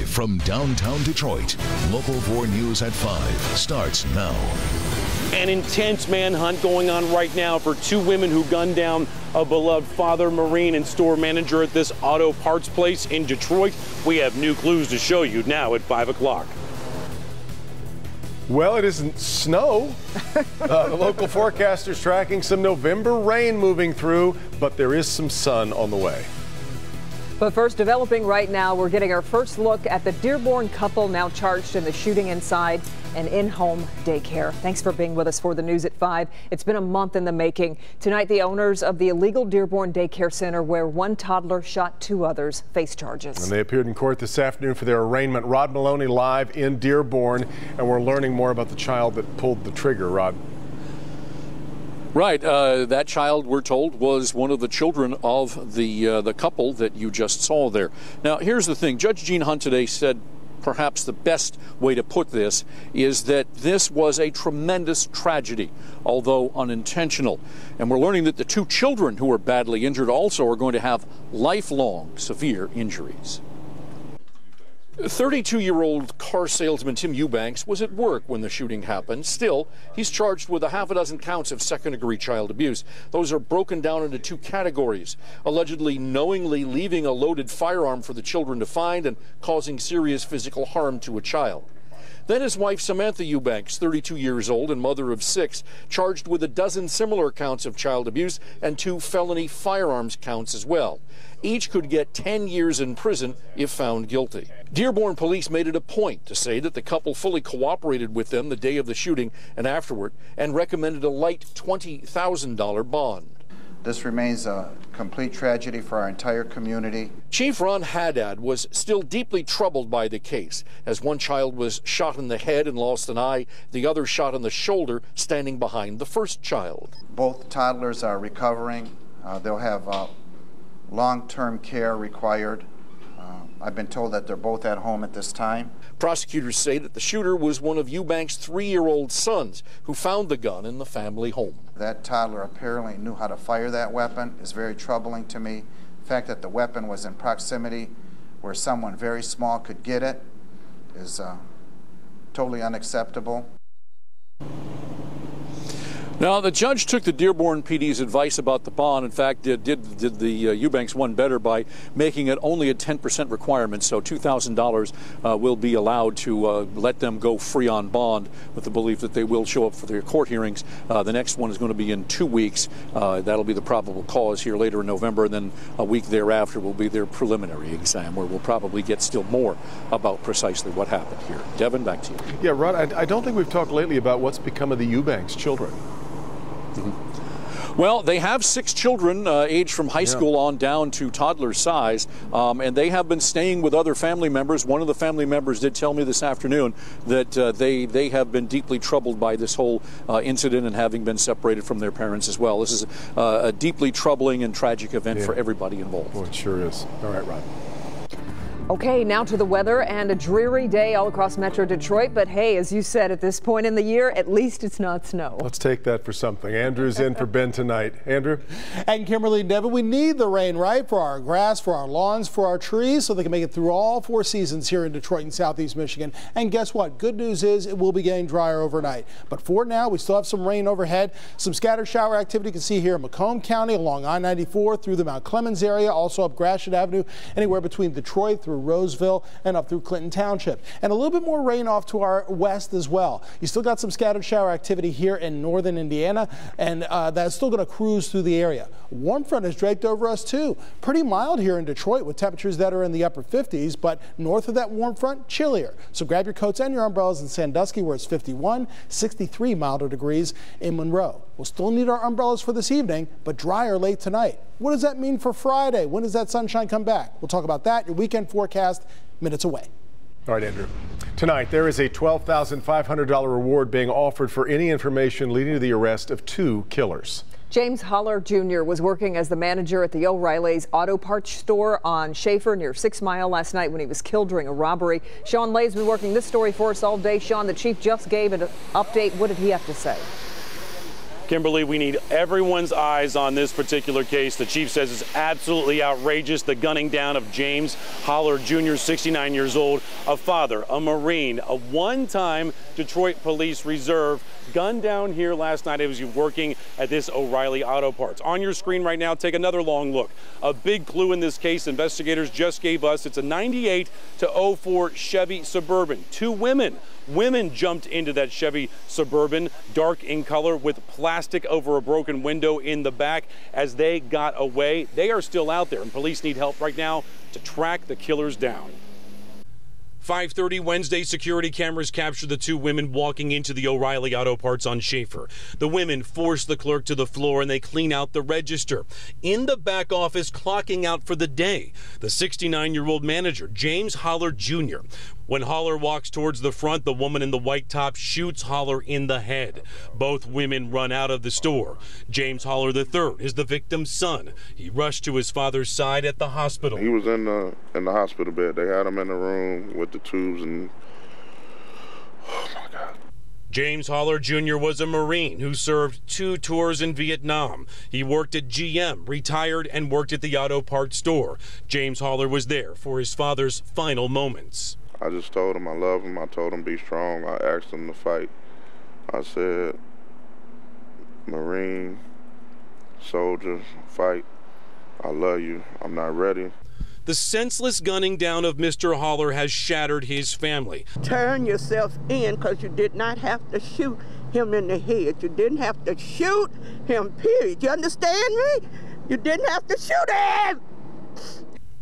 Live from downtown Detroit, Local 4 News at 5 starts now. An intense manhunt going on right now for two women who gunned down a beloved father, Marine, and store manager at this auto parts place in Detroit. We have new clues to show you now at 5 o'clock. Well, it isn't snow. The local forecaster's tracking some November rain moving through, but there is some sun on the way. But first, developing right now, we're getting our first look at the Dearborn couple now charged in the shooting inside an in-home daycare. Thanks for being with us for the news at 5. It's been a month in the making. Tonight, the owners of the illegal Dearborn Daycare Center, where one toddler shot two others, face charges. And they appeared in court this afternoon for their arraignment. Rod Maloney live in Dearborn, and we're learning more about the child that pulled the trigger. Rod. Right. That child, we're told, was one of the children of the couple that you just saw there. Now, here's the thing. Judge Gene Hunt today said perhaps the best way to put this is that this was a tremendous tragedy, although unintentional. And we're learning that the two children who were badly injured also are going to have lifelong severe injuries. 32-year-old car salesman Tim Eubanks was at work when the shooting happened. Still, he's charged with a half a dozen counts of second-degree child abuse. Those are broken down into two categories: allegedly knowingly leaving a loaded firearm for the children to find and causing serious physical harm to a child. Then his wife, Samantha Eubanks, 32 years old and mother of 6, charged with a dozen similar counts of child abuse and 2 felony firearms counts as well. Each could get 10 years in prison if found guilty. Dearborn police made it a point to say that the couple fully cooperated with them the day of the shooting and afterward, and recommended a light $20,000 bond. This remains a complete tragedy for our entire community. Chief Ron Haddad was still deeply troubled by the case, as one child was shot in the head and lost an eye, the other shot in the shoulder, standing behind the first child. Both toddlers are recovering. They'll have long-term care required. I've been told that they're both at home at this time. Prosecutors say that the shooter was one of Eubanks' 3-year-old sons who found the gun in the family home. That toddler apparently knew how to fire that weapon. Is very troubling to me. The fact that the weapon was in proximity where someone very small could get it is totally unacceptable. Now, the judge took the Dearborn PD's advice about the bond. In fact, did the Eubanks one better by making it only a 10% requirement, so $2,000 will be allowed to let them go free on bond, with the belief that they will show up for their court hearings. The next one is going to be in 2 weeks. That'll be the probable cause here later in November, and then a week thereafter will be their preliminary exam, where we'll probably get still more about precisely what happened here. Devin, back to you. Yeah, Rod, I don't think we've talked lately about what's become of the Eubanks children. Well, they have 6 children aged from high school on down to toddler size, and they have been staying with other family members. One of the family members did tell me this afternoon that they have been deeply troubled by this whole incident and having been separated from their parents as well. This is a deeply troubling and tragic event for everybody involved. Well, it sure is. All right, Rod. Okay, now to the weather, and a dreary day all across Metro Detroit. But hey, as you said, at this point in the year, at least it's not snow. Let's take that for something. Andrew's in for Ben tonight. Andrew? And Kimberly, Devin, we need the rain, right? For our grass, for our lawns, for our trees, so they can make it through all 4 seasons here in Detroit and Southeast Michigan. And guess what? Good news is it will be getting drier overnight. But for now, we still have some rain overhead. Some scattered shower activity you can see here in Macomb County along I-94 through the Mount Clemens area, also up Gratiot Avenue, anywhere between Detroit through Roseville and up through Clinton Township. And a little bit more rain off to our west as well. You still got some scattered shower activity here in northern Indiana, and that's still going to cruise through the area. Warm front is draped over us too. Pretty mild here in Detroit with temperatures that are in the upper 50s, but north of that warm front, chillier. So grab your coats and your umbrellas in Sandusky, where it's 51, 63 milder degrees in Monroe. We'll still need our umbrellas for this evening, but drier late tonight. What does that mean for Friday? When does that sunshine come back? We'll talk about that, your weekend forecast, minutes away. All right, Andrew. Tonight, there is a $12,500 reward being offered for any information leading to the arrest of 2 killers. James Holler Jr. was working as the manager at the O'Reilly's auto parts store on Schaefer near 6 Mile last night when he was killed during a robbery. Sean Lay's been working this story for us all day. Sean, the chief just gave an update. What did he have to say? Kimberly, we need everyone's eyes on this particular case. The chief says it's absolutely outrageous. The gunning down of James Holler Jr., 69 years old, a father, a Marine, a one-time Detroit Police Reserve, gunned down here last night as he was working at this O'Reilly Auto Parts. On your screen right now, take another long look. A big clue in this case investigators just gave us. It's a 98 to 04 Chevy Suburban. Two women jumped into that Chevy Suburban, dark in color with plastic over a broken window in the back. As they got away, they are still out there, and police need help right now to track the killers down. 5:30 Wednesday, security cameras capture the two women walking into the O'Reilly Auto Parts on Schaefer. The women force the clerk to the floor and they clean out the register. In the back office, clocking out for the day, the 69-year-old manager, James Holler Jr. When Holler walks towards the front, the woman in the white top shoots Holler in the head. Both women run out of the store. James Holler III is the victim's son. He rushed to his father's side at the hospital. He was in the hospital bed. They had him in the room with the tubes and, oh my God. James Holler Jr. was a Marine who served 2 tours in Vietnam. He worked at GM, retired, and worked at the auto parts store. James Holler was there for his father's final moments. I just told him I love him. I told him be strong. I asked him to fight. I said, Marine, soldier, fight. I love you. I'm not ready. The senseless gunning down of Mr. Holler has shattered his family. Turn yourself in because you did not have to shoot him in the head. You didn't have to shoot him, period. You understand me? You didn't have to shoot him.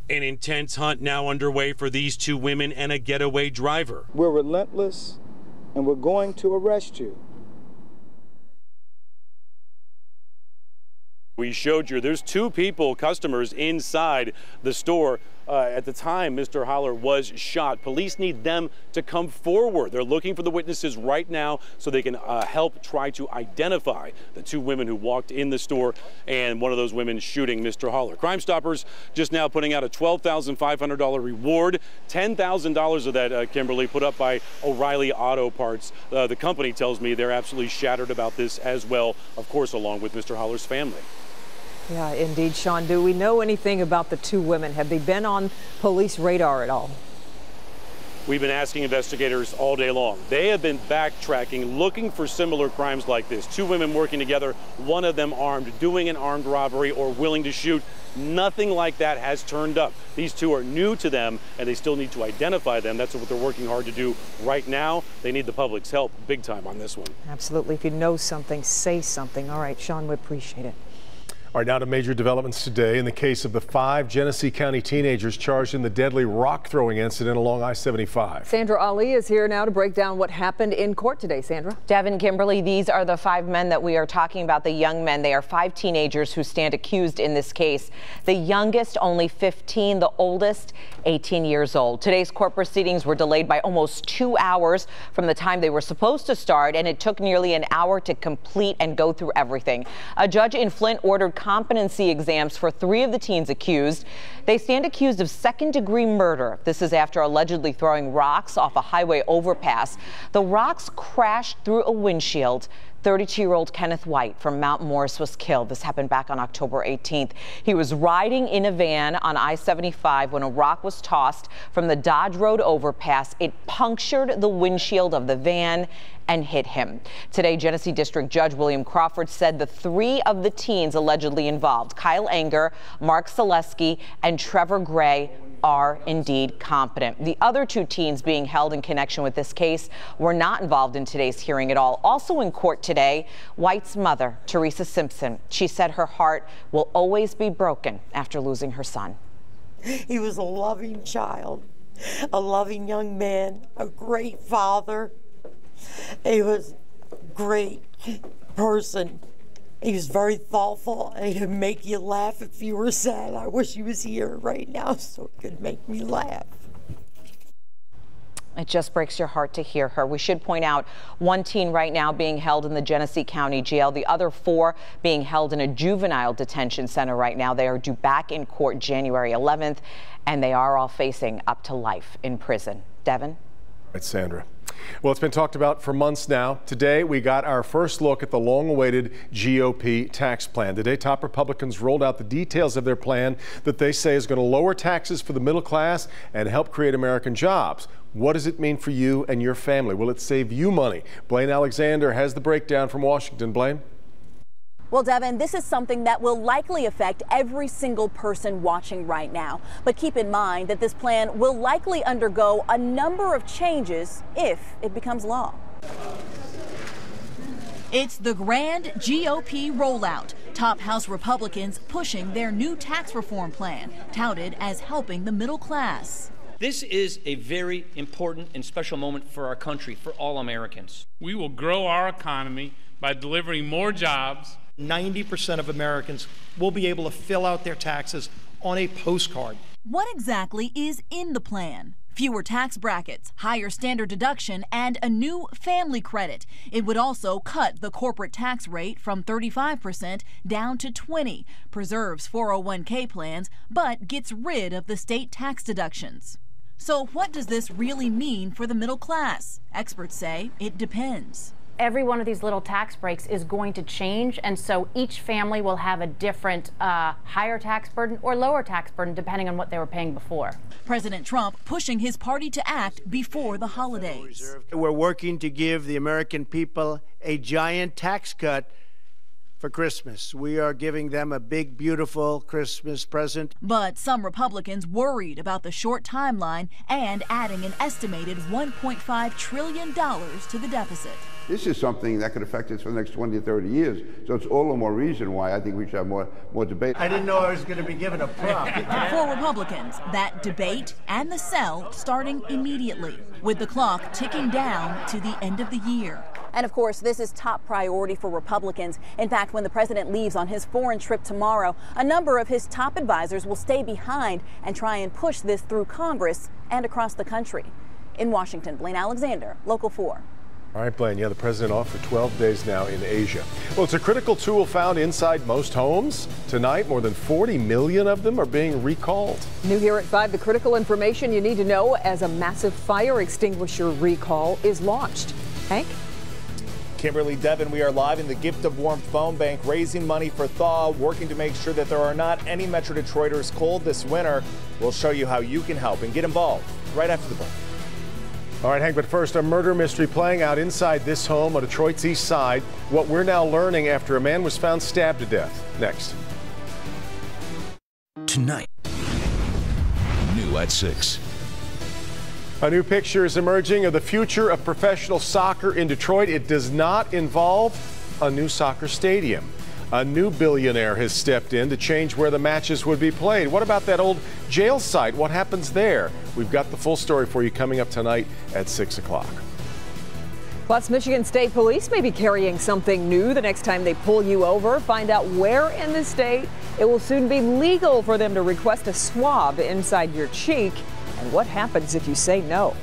An intense hunt now underway for these two women and a getaway driver. We're relentless and we're going to arrest you. We showed you there's two people, customers inside the store. At the time Mr. Holler was shot. Police need them to come forward. They're looking for the witnesses right now so they can help try to identify the two women who walked in the store and one of those women shooting Mr. Holler. Crime Stoppers just now putting out a $12,500 reward. $10,000 of that, Kimberly, put up by O'Reilly Auto Parts. The company tells me they're absolutely shattered about this as well, of course, along with Mr. Holler's family. Yeah, indeed, Sean. Do we know anything about the two women? Have they been on police radar at all? We've been asking investigators all day long. They have been backtracking, looking for similar crimes like this. Two women working together, one of them armed, doing an armed robbery or willing to shoot. Nothing like that has turned up. These two are new to them, and they still need to identify them. That's what they're working hard to do right now. They need the public's help big time on this one. Absolutely. If you know something, say something. All right, Sean, we appreciate it. All right, now to major developments today in the case of the 5 Genesee County teenagers charged in the deadly rock throwing incident along I-75. Sandra Ali is here now to break down what happened in court today. Sandra. Devin, Kimberly, these are the 5 men that we are talking about, the young men. They are 5 teenagers who stand accused in this case. The youngest, only 15, the oldest, 18 years old. Today's court proceedings were delayed by almost 2 hours from the time they were supposed to start, and it took nearly an hour to complete and go through everything. A judge in Flint ordered competency exams for 3 of the teens accused. They stand accused of second-degree murder. This is after allegedly throwing rocks off a highway overpass. The rocks crashed through a windshield. 32-year-old Kenneth White from Mount Morris was killed. This happened back on October 18th. He was riding in a van on I-75 when a rock was tossed from the Dodge Road overpass. It punctured the windshield of the van and hit him. Today, Genesee District Judge William Crawford said the 3 of the teens allegedly involved, Kyle Anger, Mark Selesky, and Trevor Gray, are indeed competent. The other 2 teens being held in connection with this case were not involved in today's hearing at all. Also in court today, White's mother, Teresa Simpson. She said her heart will always be broken after losing her son. He was a loving child, a loving young man, a great father. He was a great person. He was very thoughtful, and he could make you laugh if you were sad. I wish he was here right now so it could make me laugh. It just breaks your heart to hear her. We should point out 1 teen right now being held in the Genesee County Jail. The other 4 being held in a juvenile detention center right now. They are due back in court January 11th, and they are all facing up to life in prison. Devin? Right, Sandra. Well, it's been talked about for months now. Today, we got our first look at the long-awaited GOP tax plan. Today, top Republicans rolled out the details of their plan that they say is going to lower taxes for the middle class and help create American jobs. What does it mean for you and your family? Will it save you money? Blaine Alexander has the breakdown from Washington. Blaine? Well, Devin, this is something that will likely affect every single person watching right now. But keep in mind that this plan will likely undergo a number of changes if it becomes law. It's the grand GOP rollout. Top House Republicans pushing their new tax reform plan, touted as helping the middle class. This is a very important and special moment for our country, for all Americans. We will grow our economy by delivering more jobs. 90% of Americans will be able to fill out their taxes on a postcard. What exactly is in the plan? Fewer tax brackets, higher standard deduction, and a new family credit. It would also cut the corporate tax rate from 35% down to 20%, preserves 401k plans, but gets rid of the state tax deductions. So what does this really mean for the middle class? Experts say it depends. Every one of these little tax breaks is going to change, and so each family will have a different higher tax burden or lower tax burden depending on what they were paying before. President Trump pushing his party to act before the holidays. We're working to give the American people a giant tax cut for Christmas. We are giving them a big, beautiful Christmas present. But some Republicans worried about the short timeline and adding an estimated $1.5 trillion to the deficit. This is something that could affect us for the next 20 to 30 years. So it's all the more reason why I think we should have more debate. I didn't know I was going to be given a prop. For Republicans, that debate and the sell starting immediately, with the clock ticking down to the end of the year. And of course, this is top priority for Republicans. In fact, when the president leaves on his foreign trip tomorrow, a number of his top advisors will stay behind and try and push this through Congress and across the country. In Washington, Blaine Alexander, Local 4. All right, Blaine, the president off for 12 days now in Asia. Well, it's a critical tool found inside most homes. Tonight, more than 40 million of them are being recalled. New here at 5, the critical information you need to know as a massive fire extinguisher recall is launched. Hank? Kimberly, Devin, we are live in the Gift of Warmth phone bank, raising money for thaw, working to make sure that there are not any Metro Detroiters cold this winter. We'll show you how you can help and get involved right after the break. All right, Hank, but first, a murder mystery playing out inside this home on Detroit's east side. What we're now learning after a man was found stabbed to death. Next. Tonight. New at 6. A new picture is emerging of the future of professional soccer in Detroit. It does not involve a new soccer stadium. A new billionaire has stepped in to change where the matches would be played. What about that old jail site? What happens there? We've got the full story for you coming up tonight at 6 o'clock. Plus, Michigan State Police may be carrying something new the next time they pull you over. Find out where in the state it will soon be legal for them to request a swab inside your cheek. And what happens if you say no?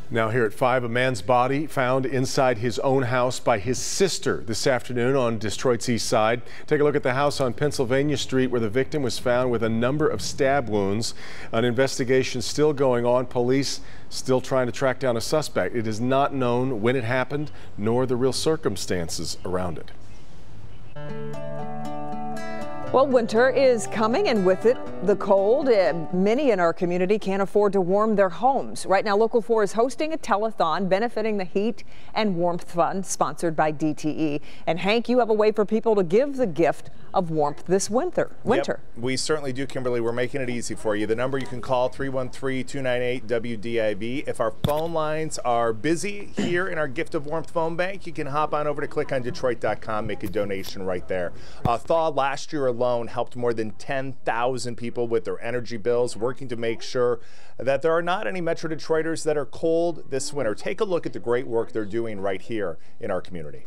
Now here at 5, a man's body found inside his own house by his sister this afternoon on Detroit's east side. Take a look at the house on Pennsylvania Street where the victim was found with a number of stab wounds. An investigation still going on. Police still trying to track down a suspect. It is not known when it happened nor the real circumstances around it. Well, winter is coming, and with it, the cold. Many in our community can't afford to warm their homes. Right now, Local 4 is hosting a telethon benefiting the Heat and Warmth Fund, sponsored by DTE. And Hank, you have a way for people to give the gift of warmth this winter. Yep, we certainly do, Kimberly. We're making it easy for you. The number you can call, 313-298-WDIV. If our phone lines are busy here in our Gift of Warmth phone bank, you can hop on over to clickondetroit.com, make a donation right there. Thaw last year alone helped more than 10,000 people with their energy bills, working to make sure that there are not any Metro Detroiters that are cold this winter. Take a look at the great work they're doing right here in our community.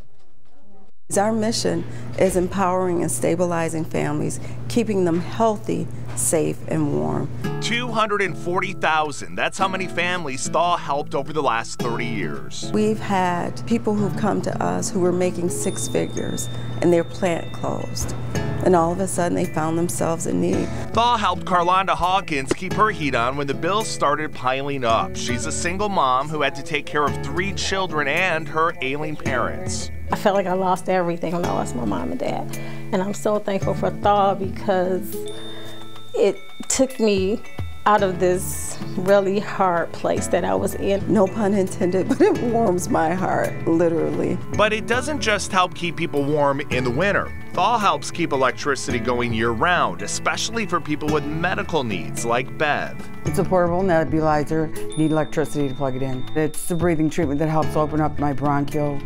Our mission is empowering and stabilizing families, keeping them healthy, safe, and warm. 240,000. That's how many families Thaw helped over the last 30 years. We've had people who've come to us who were making six figures and their plant closed. And all of a sudden they found themselves in need. Thaw helped Carlonda Hawkins keep her heat on when the bills started piling up. She's a single mom who had to take care of 3 children and her ailing parents. I felt like I lost everything when I lost my mom and dad. And I'm so thankful for Thaw because it took me out of this really hard place that I was in. No pun intended, but it warms my heart, literally. But it doesn't just help keep people warm in the winter. Thaw helps keep electricity going year-round, especially for people with medical needs like Bev. It's a portable nebulizer, need electricity to plug it in. It's the breathing treatment that helps open up my bronchial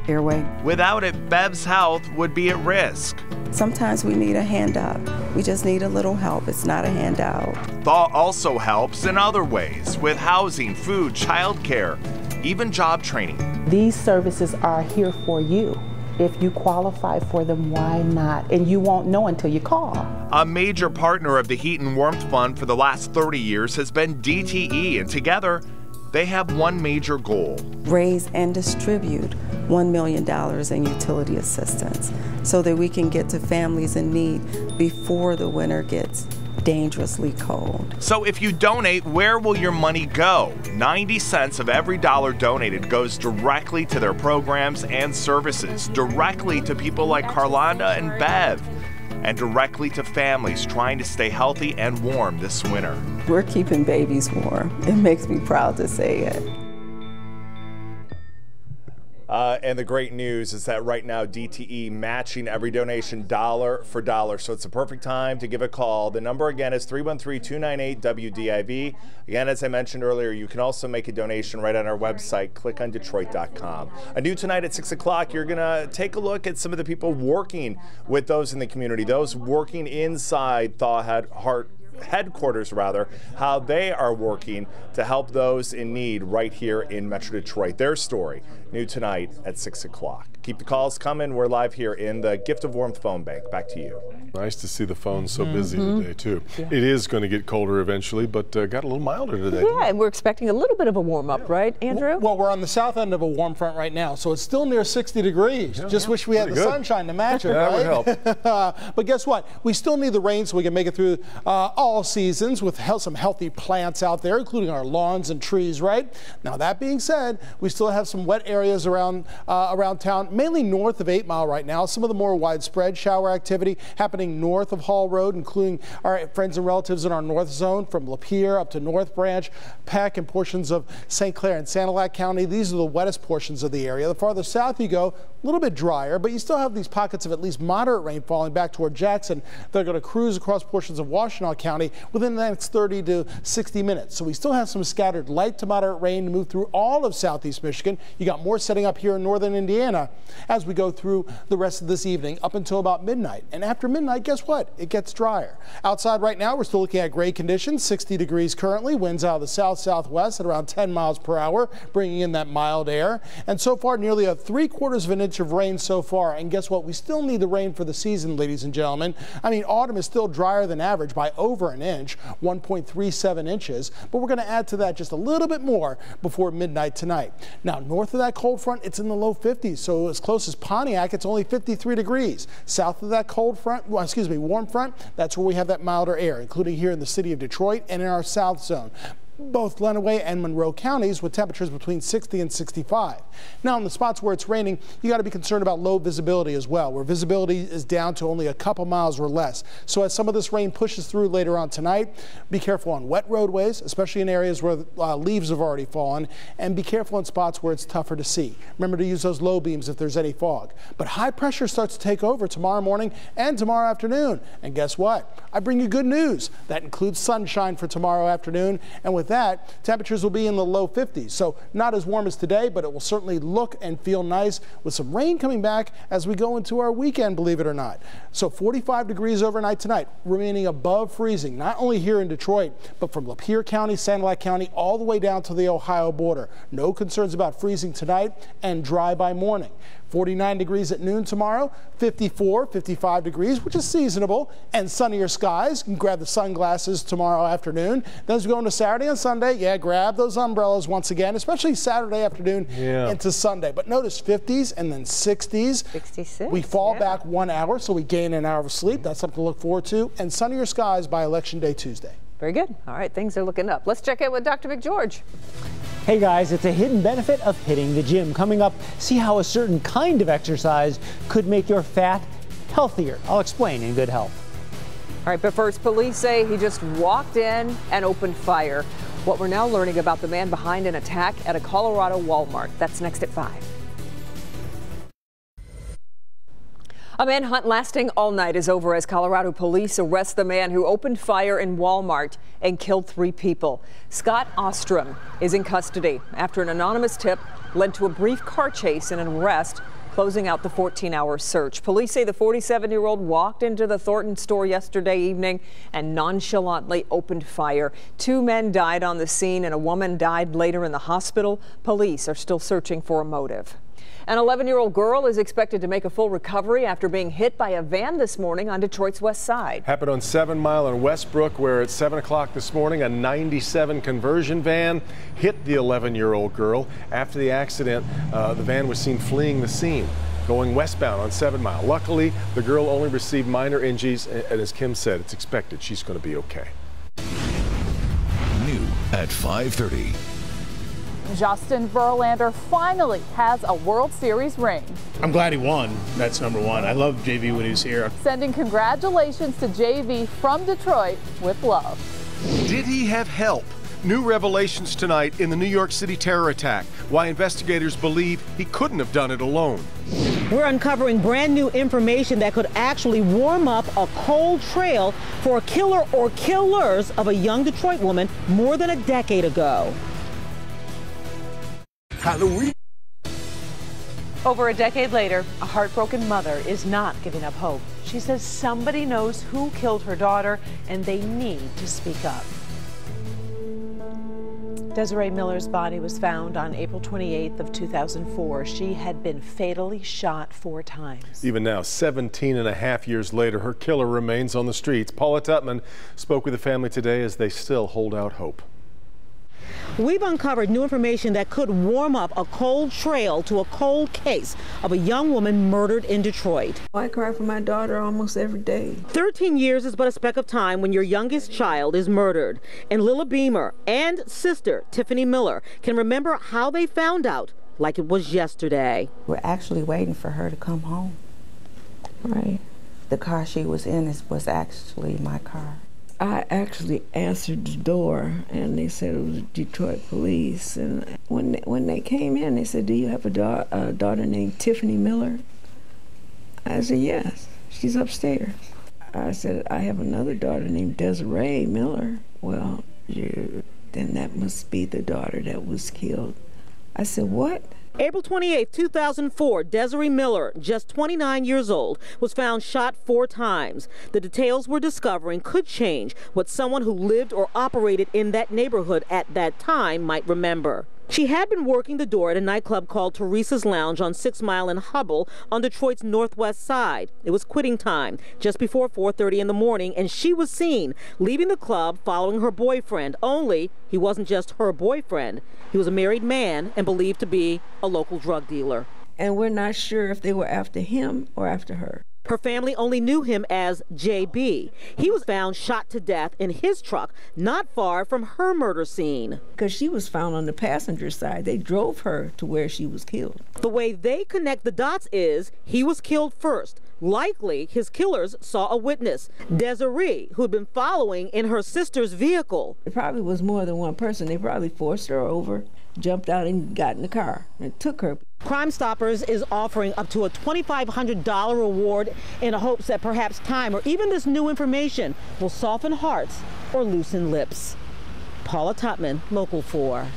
airway. Without it, Bev's health would be at risk. Sometimes we need a hand up. We just need a little help. It's not a handout. Thaw also helps in other ways with housing, food, childcare, even job training. These services are here for you. If you qualify for them, why not? And you won't know until you call. A major partner of the Heat and Warmth Fund for the last 30 years has been DTE, and together they have one major goal. Raise and distribute $1 million in utility assistance so that we can get to families in need before the winter gets dangerously cold. So if you donate, where will your money go? 90 cents of every dollar donated goes directly to their programs and services, directly to people like Carlonda and Bev, and directly to families trying to stay healthy and warm this winter. We're keeping babies warm. It makes me proud to say it. And the great news is that right now DTE matching every donation dollar for dollar. So it's the perfect time to give a call. The number again is 313-298-WDIV. Again, as I mentioned earlier, you can also make a donation right on our website, clickondetroit.com. Anew tonight at 6 o'clock, you're going to take a look at some of the people working with those in the community, those working inside Thaw headquarters, how they are working to help those in need right here in Metro Detroit. Their story, new tonight at 6 o'clock. Keep the calls coming. We're live here in the Gift of Warmth phone bank. Back to you. Nice to see the phones so busy today, too. Yeah. It is going to get colder eventually, but got a little milder today. Yeah, and we're expecting a little bit of a warm-up, right, Andrew? Well, we're on the south end of a warm front right now, so it's still near 60 degrees. Yeah, Just wish we had the sunshine to match it, right? That would help. But guess what? We still need the rain so we can make it through all seasons with some healthy plants out there, including our lawns and trees, right? Now, that being said, we still have some wet areas around town, mainly north of 8 Mile right now. Some of the more widespread shower activity happening north of Hall Road, including our friends and relatives in our north zone from Lapeer up to North Branch, Peck, and portions of St. Clair and Sanilac County. These are the wettest portions of the area. The farther south you go, a little bit drier, but you still have these pockets of at least moderate rain falling back toward Jackson. They're going to cruise across portions of Washtenaw County within the next 30 to 60 minutes. So we still have some scattered light to moderate rain to move through all of southeast Michigan. You got more setting up here in northern Indiana as we go through the rest of this evening up until about midnight. And after midnight, guess what? It gets drier. Outside right now, we're still looking at gray conditions, 60 degrees currently, winds out of the south-southwest at around 10 miles per hour, bringing in that mild air. And so far, nearly a 3/4 of an inch of rain so far. And guess what? We still need the rain for the season, ladies and gentlemen. I mean, autumn is still drier than average by over an inch, 1.37 inches, but we're going to add to that just a little bit more before midnight tonight. Now, north of that cold front, it's in the low 50s, so as close as Pontiac, it's only 53 degrees. South of that warm front, that's where we have that milder air, including here in the city of Detroit and in our south zone. Both Lenawee and Monroe counties with temperatures between 60 and 65. Now, in the spots where it's raining, you got to be concerned about low visibility as well, where visibility is down to only a couple miles or less. So as some of this rain pushes through later on tonight, be careful on wet roadways, especially in areas where leaves have already fallen, and be careful in spots where it's tougher to see. Remember to use those low beams if there's any fog. But high pressure starts to take over tomorrow morning and tomorrow afternoon. And guess what? I bring you good news. That includes sunshine for tomorrow afternoon, and with that, temperatures will be in the low 50s. So not as warm as today, but it will certainly look and feel nice with some rain coming back as we go into our weekend, believe it or not. So 45 degrees overnight tonight, remaining above freezing, not only here in Detroit, but from Lapeer County, Sanilac County, all the way down to the Ohio border. No concerns about freezing tonight and dry by morning. 49 degrees at noon tomorrow, 54, 55 degrees, which is seasonable, and sunnier skies. You can grab the sunglasses tomorrow afternoon. Then as we go into Saturday and Sunday, yeah, grab those umbrellas once again, especially Saturday afternoon into Sunday. But notice 50s and then 60s. 66. We fall back 1 hour, so we gain an hour of sleep. That's something to look forward to. And sunnier skies by Election Day Tuesday. Very good. All right, things are looking up. Let's check in with Dr. McGeorge. Hey guys, it's a hidden benefit of hitting the gym. Coming up, see how a certain kind of exercise could make your fat healthier. I'll explain in Good Health. All right, but first, police say he just walked in and opened fire. What we're now learning about the man behind an attack at a Colorado Walmart. That's next at 5. A manhunt lasting all night is over as Colorado police arrest the man who opened fire in Walmart and killed 3 people. Scott Ostrom is in custody after an anonymous tip led to a brief car chase and an arrest, closing out the 14-hour search. Police say the 47-year-old walked into the Thornton store yesterday evening and nonchalantly opened fire. 2 men died on the scene and a woman died later in the hospital. Police are still searching for a motive. An 11-year-old girl is expected to make a full recovery after being hit by a van this morning on Detroit's west side. Happened on 7 Mile in Westbrook, where at 7 o'clock this morning, a 97 conversion van hit the 11-year-old girl. After the accident, the van was seen fleeing the scene, going westbound on 7 Mile. Luckily, the girl only received minor injuries, and as Kim said, it's expected she's going to be okay. New at 5:30. Justin Verlander finally has a World Series ring. I'm glad he won. That's number one. I love JV when he's here. Sending congratulations to JV from Detroit with love. Did he have help? New revelations tonight in the New York City terror attack. Why investigators believe he couldn't have done it alone. We're uncovering brand new information that could actually warm up a cold trail for a killer or killers of a young Detroit woman more than a decade ago. Halloween. Over a decade later, a heartbroken mother is not giving up hope. She says somebody knows who killed her daughter and they need to speak up. Desiree Miller's body was found on April 28th of 2004. She had been fatally shot 4 times. Even now, 17 and a half years later, her killer remains on the streets. Paula Tutman spoke with the family today as they still hold out hope. We've uncovered new information that could warm up a cold trail to a cold case of a young woman murdered in Detroit. I cry for my daughter almost every day. 13 years is but a speck of time when your youngest child is murdered. And Lila Beamer and sister Tiffany Miller can remember how they found out like it was yesterday. We're actually waiting for her to come home. Right. The car she was in was actually my car. I actually answered the door, and they said it was Detroit police. And when they came in, they said, "Do you have a daughter named Tiffany Miller?" I said, "Yes, she's upstairs." I said, "I have another daughter named Desiree Miller." "Well, then that must be the daughter that was killed." I said, "What?" April 28, 2004, Desiree Miller, just 29 years old, was found shot 4 times. The details we're discovering could change what someone who lived or operated in that neighborhood at that time might remember. She had been working the door at a nightclub called Teresa's Lounge on 6 Mile in Hubble on Detroit's northwest side. It was quitting time, just before 4:30 in the morning, and she was seen leaving the club following her boyfriend, only he wasn't just her boyfriend. He was a married man and believed to be a local drug dealer. And we're not sure if they were after him or after her. Her family only knew him as JB. He was found shot to death in his truck not far from her murder scene. Because she was found on the passenger side. They drove her to where she was killed. The way they connect the dots is he was killed first. Likely, his killers saw a witness, Desiree, who had been following in her sister's vehicle. It probably was more than one person. They probably forced her over, jumped out and got in the car and took her. Crime Stoppers is offering up to a $2,500 reward in hopes that perhaps time or even this new information will soften hearts or loosen lips. Paula Tutman, Local 4.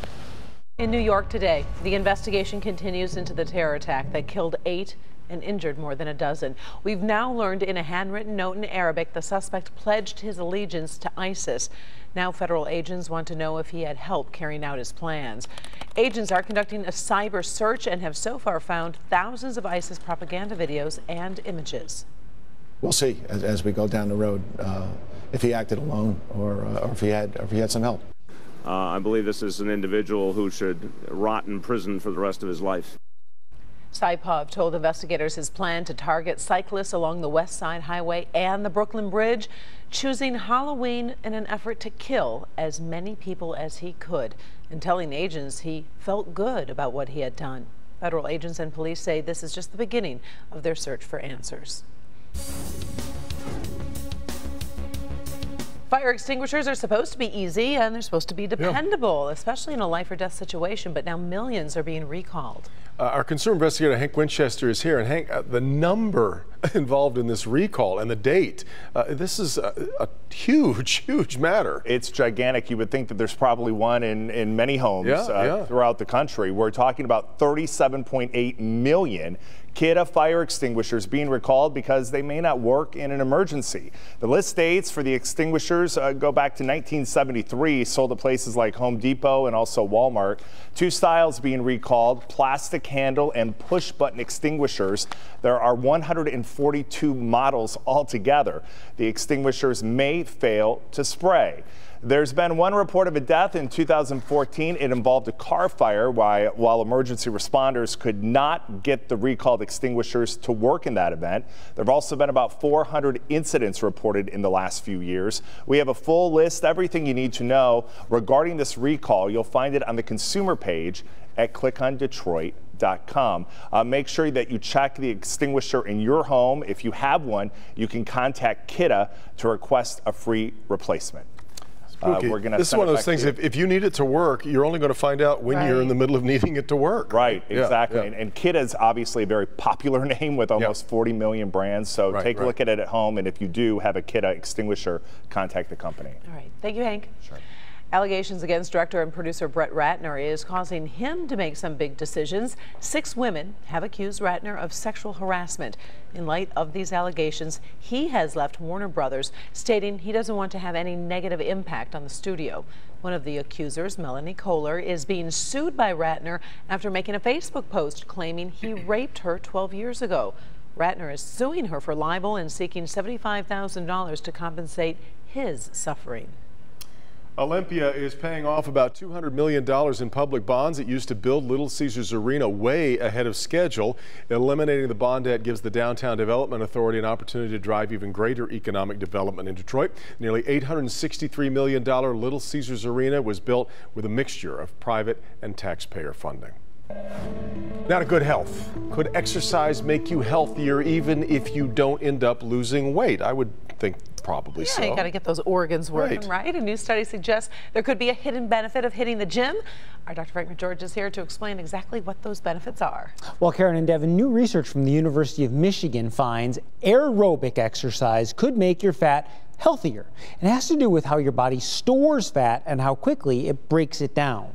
In New York today, the investigation continues into the terror attack that killed 8 and injured more than a dozen. We've now learned in a handwritten note in Arabic the suspect pledged his allegiance to ISIS. Now federal agents want to know if he had help carrying out his plans. Agents are conducting a cyber search and have so far found thousands of ISIS propaganda videos and images. We'll see as we go down the road if he acted alone or if he had some help. I believe this is an individual who should rot in prison for the rest of his life. Saipov told investigators his plan to target cyclists along the West Side Highway and the Brooklyn Bridge, choosing Halloween in an effort to kill as many people as he could, and telling agents he felt good about what he had done. Federal agents and police say this is just the beginning of their search for answers. Fire extinguishers are supposed to be easy and they're supposed to be dependable, especially in a life or death situation, but now millions are being recalled. Our consumer investigator Hank Winchester is here, and Hank, the number involved in this recall and the date, this is a huge matter. It's gigantic. You would think that there's probably one in many homes throughout the country. We're talking about 37.8 million Kidde fire extinguishers being recalled because they may not work in an emergency. The list dates for the extinguishers go back to 1973, sold at places like Home Depot and also Walmart. 2 styles being recalled: plastic handle and push button extinguishers. There are 142 models altogether. The extinguishers may fail to spray. There's been one report of a death in 2014. It involved a car fire while emergency responders could not get the recalled extinguishers to work in that event. There have also been about 400 incidents reported in the last few years. We have a full list, everything you need to know regarding this recall. You'll find it on the consumer page at clickondetroit.com. Make sure that you check the extinguisher in your home. If you have one, you can contact Kidde to request a free replacement. This is one of those things, if you need it to work, you're only going to find out when you're in the middle of needing it to work. Right, exactly. And Kidde is obviously a very popular name with almost 40 million brands. So take a look at it at home. And if you do have a Kidde extinguisher, contact the company. All right. Thank you, Hank. Sure. Allegations against director and producer Brett Ratner is causing him to make some big decisions. 6 women have accused Ratner of sexual harassment. In light of these allegations, he has left Warner Brothers, stating he doesn't want to have any negative impact on the studio. One of the accusers, Melanie Kohler, is being sued by Ratner after making a Facebook post claiming he raped her 12 years ago. Ratner is suing her for libel and seeking $75,000 to compensate his suffering. Olympia is paying off about $200 million in public bonds. It used to build Little Caesars Arena way ahead of schedule. Eliminating the bond debt gives the Downtown Development Authority an opportunity to drive even greater economic development in Detroit. Nearly $863 million Little Caesars Arena was built with a mixture of private and taxpayer funding. Now to good health. Could exercise make you healthier even if you don't end up losing weight? I would think probably so. You got to get those organs working, right? A new study suggests there could be a hidden benefit of hitting the gym. Our Dr. Frank McGeorge is here to explain exactly what those benefits are. Well, Karen and Devin, new research from the University of Michigan finds aerobic exercise could make your fat healthier. It has to do with how your body stores fat and how quickly it breaks it down.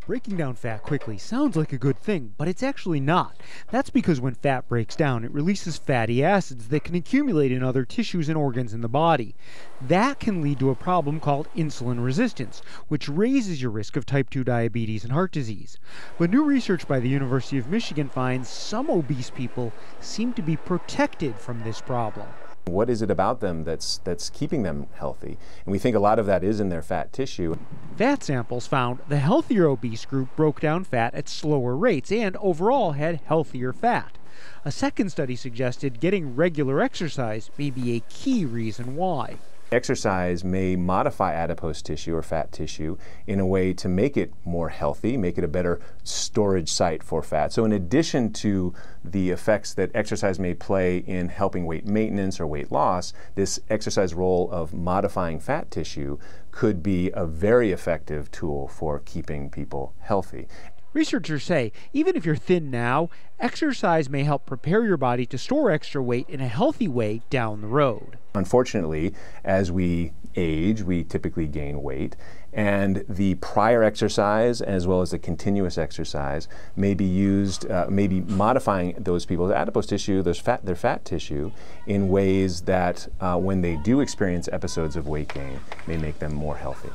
Breaking down fat quickly sounds like a good thing, but it's actually not. That's because when fat breaks down, it releases fatty acids that can accumulate in other tissues and organs in the body. That can lead to a problem called insulin resistance, which raises your risk of type 2 diabetes and heart disease. But new research by the University of Michigan finds some obese people seem to be protected from this problem. What is it about them that's keeping them healthy? And we think a lot of that is in their fat tissue. Fat samples found the healthier obese group broke down fat at slower rates and overall had healthier fat. A second study suggested getting regular exercise may be a key reason why. Exercise may modify adipose tissue or fat tissue in a way to make it more healthy, make it a better storage site for fat. So in addition to the effects that exercise may play in helping weight maintenance or weight loss, this exercise role of modifying fat tissue could be a very effective tool for keeping people healthy. Researchers say even if you're thin now, exercise may help prepare your body to store extra weight in a healthy way down the road. Unfortunately, as we age, we typically gain weight, And the prior exercise, as well as the continuous exercise, may be used, maybe modifying those people's adipose tissue, their fat tissue, in ways that when they do experience episodes of weight gain, may make them more healthy.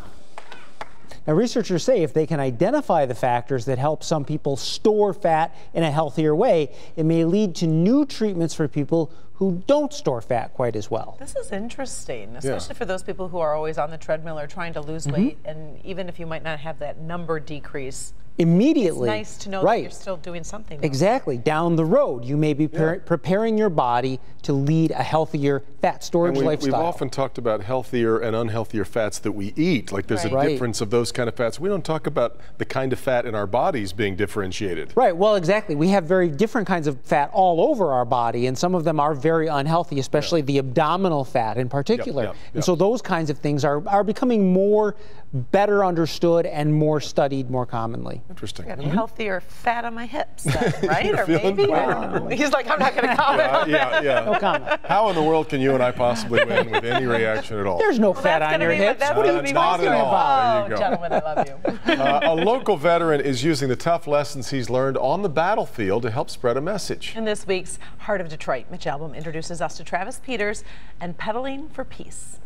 Now, researchers say if they can identify the factors that help some people store fat in a healthier way, it may lead to new treatments for people who don't store fat quite as well. This is interesting, especially for those people who are always on the treadmill or trying to lose weight, and even if you might not have that number decrease, immediately. It's nice to know that you're still doing something. Exactly. Down the road, you may be preparing your body to lead a healthier fat storage lifestyle. We've often talked about healthier and unhealthier fats that we eat. Like there's a difference of those kind of fats. We don't talk about the kind of fat in our bodies being differentiated. Right. Well, exactly. We have very different kinds of fat all over our body, and some of them are very unhealthy, especially the abdominal fat in particular. And so those kinds of things are becoming better understood and more studied more commonly. Interesting. I got healthier fat on my hips, then, right? Or maybe? Wow. He's like, I'm not going to comment on that. No comment. How in the world can you and I possibly win with any reaction at all? There's no fat on your hips. That's what he's talking about. There you go. Gentlemen, I love you. A local veteran is using the tough lessons he's learned on the battlefield to help spread a message. In this week's Heart of Detroit, Mitch Albom introduces us to Travis Peters and Pedaling for Peace.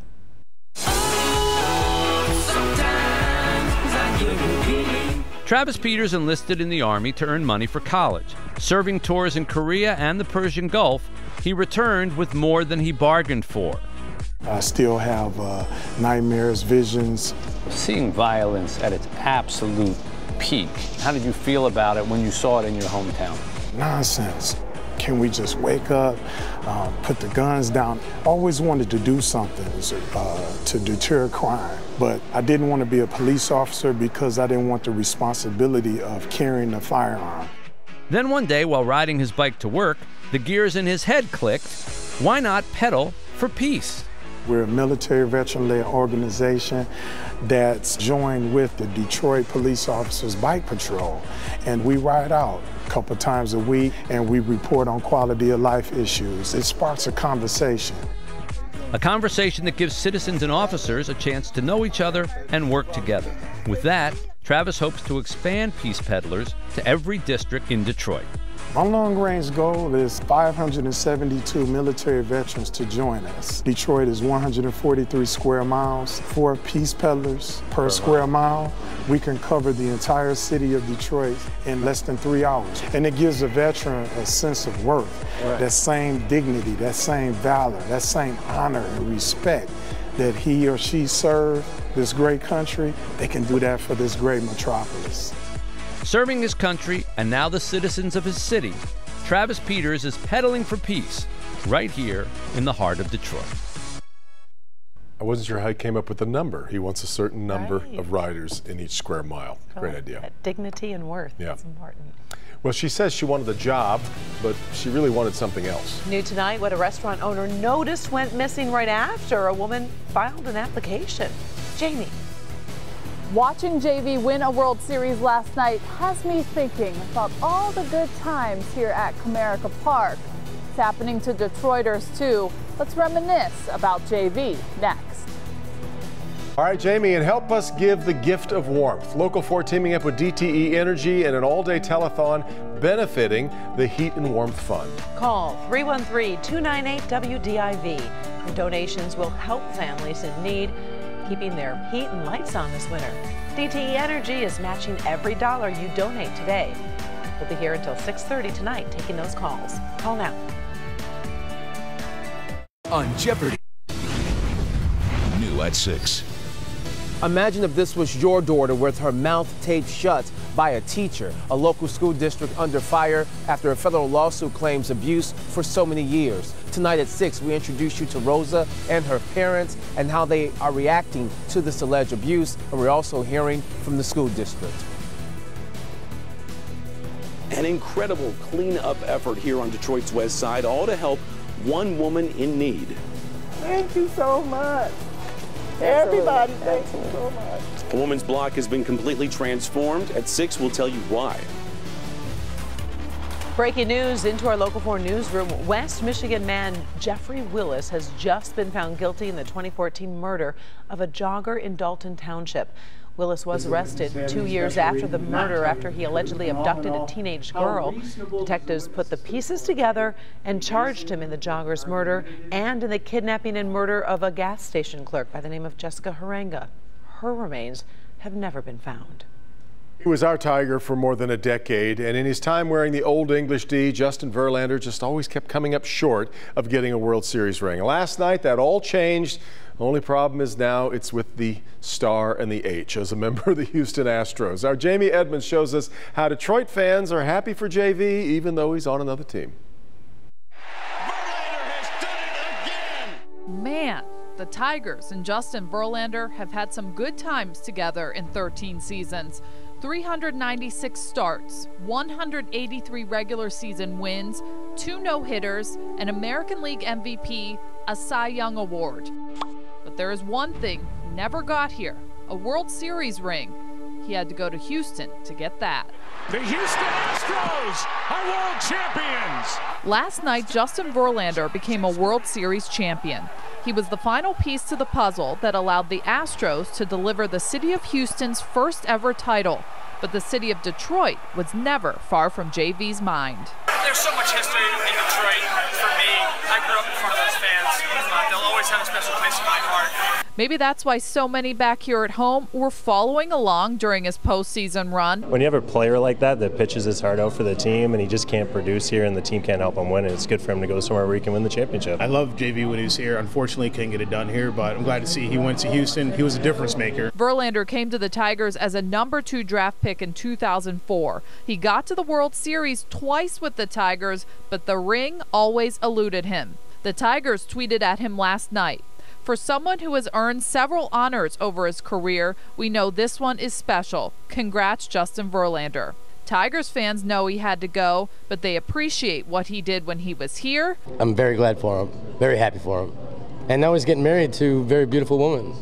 Travis Peters enlisted in the Army to earn money for college. Serving tours in Korea and the Persian Gulf, he returned with more than he bargained for. I still have nightmares, visions. Seeing violence at its absolute peak, how did you feel about it when you saw it in your hometown? Nonsense. Can we just wake up, put the guns down? Always wanted to do something to deter crime, but I didn't want to be a police officer because I didn't want the responsibility of carrying a firearm. Then one day, while riding his bike to work, the gears in his head clicked. Why not pedal for peace? We're a military veteran-led organization that's joined with the Detroit Police Officers Bike Patrol, and we ride out a couple times a week and we report on quality of life issues. It sparks a conversation. A conversation that gives citizens and officers a chance to know each other and work together. With that, Travis hopes to expand Peace Peddlers to every district in Detroit. My long-range goal is 572 military veterans to join us. Detroit is 143 square miles, 4 Peace Peddlers per square mile. We can cover the entire city of Detroit in less than 3 hours. And it gives a veteran a sense of worth, that same dignity, that same valor, that same honor and respect that he or she served this great country. They can do that for this great metropolis. Serving his country and now the citizens of his city, Travis Peters is pedaling for peace right here in the heart of Detroit. I wasn't sure how he came up with the number. He wants a certain number of riders in each square mile. Great idea. That dignity and worth is important. Well, she says she wanted the job, but she really wanted something else. New tonight, what a restaurant owner noticed went missing right after a woman filed an application. Jamie. Watching JV win a World Series last night has me thinking about all the good times here at Comerica Park. It's happening to Detroiters too. Let's reminisce about JV next. All right, Jamie, and help us give the gift of warmth. Local 4 teaming up with DTE Energy in an all-day telethon benefiting the Heat and Warmth Fund. Call 313-298-WDIV. Your donations will help families in need, keeping their heat and lights on this winter. DTE Energy is matching every dollar you donate today. We'll be here until 6:30 tonight taking those calls. Call now. On Jeopardy! New at 6. Imagine if this was your daughter with her mouth taped shut by a teacher. A local school district under fire after a federal lawsuit claims abuse for so many years. Tonight at 6, we introduce you to Rosa and her parents and how they are reacting to this alleged abuse. And we're also hearing from the school district. An incredible cleanup effort here on Detroit's West Side, all to help one woman in need. Thank you so much. Everybody, thank you so much. A woman's block has been completely transformed. At 6, we'll tell you why. Breaking news into our Local 4 newsroom. West Michigan man Jeffrey Willis has just been found guilty in the 2014 murder of a jogger in Dalton Township. Willis was arrested 2 years after the murder after he allegedly abducted a teenage girl. Detectives put the pieces together and charged him in the jogger's murder and in the kidnapping and murder of a gas station clerk by the name of Jessica Harenga. Her remains have never been found. He was our Tiger for more than a decade, and in his time wearing the Old English D, Justin Verlander just always kept coming up short of getting a World Series ring. Last night, that all changed. The only problem is now it's with the star and the H as a member of the Houston Astros. Our Jamie Edmonds shows us how Detroit fans are happy for JV even though he's on another team. Man, the Tigers and Justin Verlander have had some good times together in 13 seasons. 396 starts, 183 regular season wins, 2 no-hitters, an American League MVP, a Cy Young Award. But there is one thing he never got here, a World Series ring. He had to go to Houston to get that. The Houston Astros are world champions! Last night, Justin Verlander became a World Series champion. He was the final piece to the puzzle that allowed the Astros to deliver the city of Houston's first ever title. But the city of Detroit was never far from JV's mind. There's so much history in Detroit for me. I grew up in front of those fans. They'll always have a special place in my heart. Maybe that's why so many back here at home were following along during his postseason run. When you have a player like that pitches his heart out for the team and he just can't produce here and the team can't help him win, it's good for him to go somewhere where he can win the championship. I love JV when he was here. Unfortunately, couldn't get it done here, but I'm glad to see he went to Houston. He was a difference maker. Verlander came to the Tigers as a number 2 draft pick in 2004. He got to the World Series twice with the Tigers, but the ring always eluded him. The Tigers tweeted at him last night. For someone who has earned several honors over his career, we know this one is special. Congrats, Justin Verlander. Tigers fans know he had to go, but they appreciate what he did when he was here. I'm very glad for him, very happy for him. And now he's getting married to a very beautiful woman.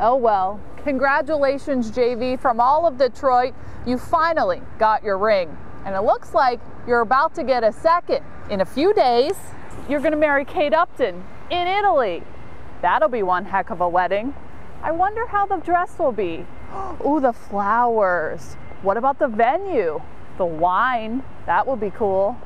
Oh well, congratulations, JV, from all of Detroit. You finally got your ring. And it looks like you're about to get a second. In a few days, you're going to marry Kate Upton in Italy. That'll be one heck of a wedding. I wonder how the dress will be. Ooh, the flowers. What about the venue? The wine, that will be cool.